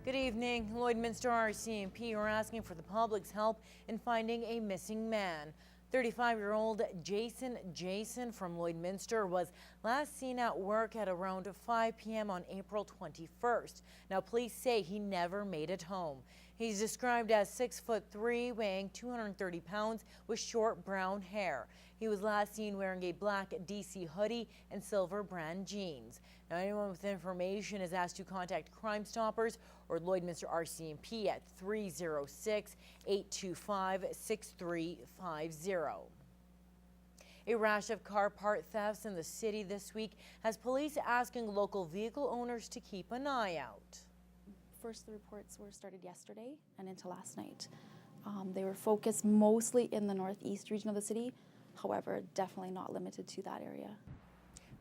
Good evening. Lloydminster RCMP are asking for the public's help in finding a missing man. 35-year-old Jason from Lloydminster was last seen at work at around 5 p.m. on April 21st. Now, police say he never made it home. He's described as 6'3", weighing 230 pounds with short brown hair. He was last seen wearing a black DC hoodie and silver brand jeans. Now, anyone with information is asked to contact Crime Stoppers or Lloydminster RCMP at 306-825-6350. A rash of car part thefts in the city this week has police asking local vehicle owners to keep an eye out. First, the reports were started yesterday and into last night. They were focused mostly in the northeast region of the city, however, definitely not limited to that area.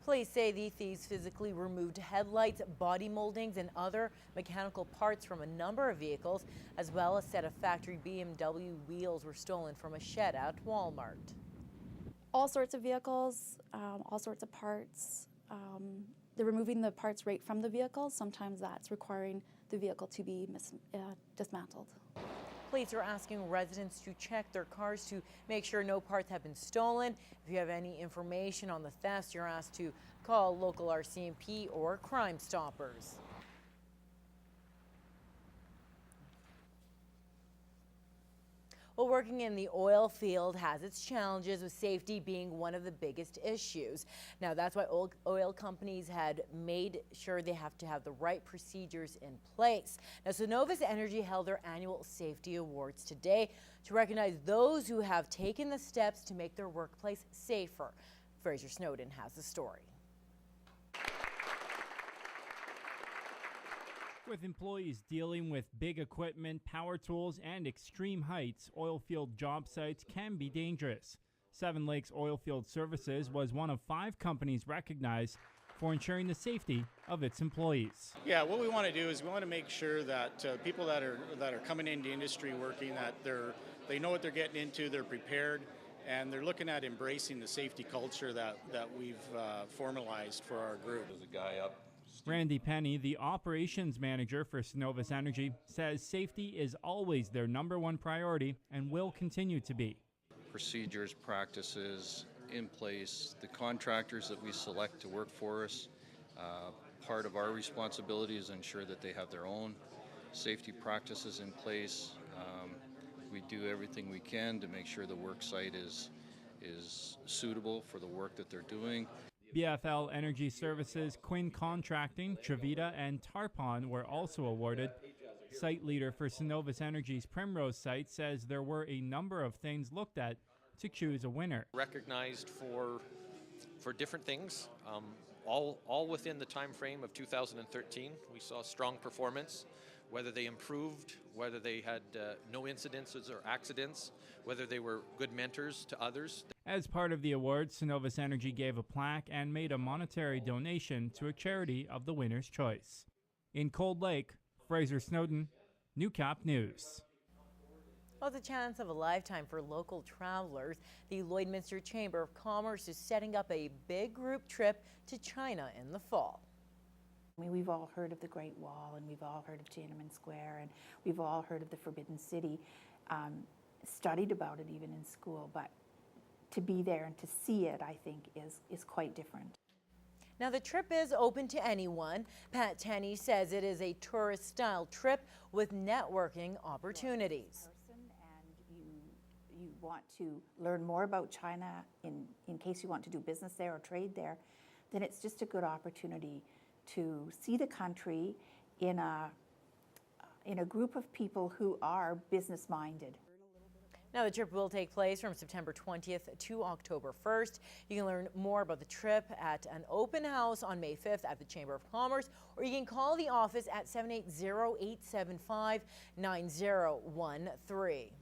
Police say the thieves physically removed headlights, body moldings, and other mechanical parts from a number of vehicles, as well as a set of factory BMW wheels were stolen from a shed at Walmart. All sorts of vehicles, all sorts of parts. They're removing the parts right from the vehicle. Sometimes that's requiring the vehicle to be dismantled. Police are asking residents to check their cars to make sure no parts have been stolen. If you have any information on the thefts, you're asked to call local RCMP or Crime Stoppers. Well, working in the oil field has its challenges, with safety being one of the biggest issues. Now, that's why oil companies had made sure they have to have the right procedures in place. Now, Cenovus Energy held their annual safety awards today to recognize those who have taken the steps to make their workplace safer. Fraser Snowden has the story. With employees dealing with big equipment, power tools, and extreme heights, oilfield job sites can be dangerous. Seven Lakes Oilfield Services was one of 5 companies recognized for ensuring the safety of its employees. Yeah, what we want to do is we want to make sure that people that are coming into industry working, that they know what they're getting into, they're prepared, and they're looking at embracing the safety culture that we've formalized for our group. There's a guy up. Randy Penny, the operations manager for Cenovus Energy, says safety is always their #1 priority and will continue to be. Procedures, practices in place, the contractors that we select to work for us, part of our responsibility is ensure that they have their own safety practices in place. We do everything we can to make sure the work site is suitable for the work that they're doing. BFL Energy Services, Quinn Contracting, Trevita, and Tarpon were also awarded. Site leader for Cenovus Energy's Primrose site says there were a number of things looked at to choose a winner. Recognized for different things, all within the time frame of 2013. We saw strong performance, whether they improved, whether they had no incidences or accidents, whether they were good mentors to others. As part of the awards, Cenovus Energy gave a plaque and made a monetary donation to a charity of the winner's choice. In Cold Lake, Fraser Snowden, Newcap News. Well, the chance of a lifetime for local travelers. The Lloydminster Chamber of Commerce is setting up a big group trip to China in the fall. I mean, we've all heard of the Great Wall, and we've all heard of Tiananmen Square, and we've all heard of the Forbidden City, studied about it even in school, but to be there and to see it, I think, is quite different. Now, the trip is open to anyone. Pat Tenney says it is a tourist-style trip with networking opportunities. And you want to learn more about China in case you want to do business there or trade there, then it's just a good opportunity to see the country in a group of people who are business-minded. Now, the trip will take place from September 20th to October 1st. You can learn more about the trip at an open house on May 5th at the Chamber of Commerce, or you can call the office at 780-875-9013.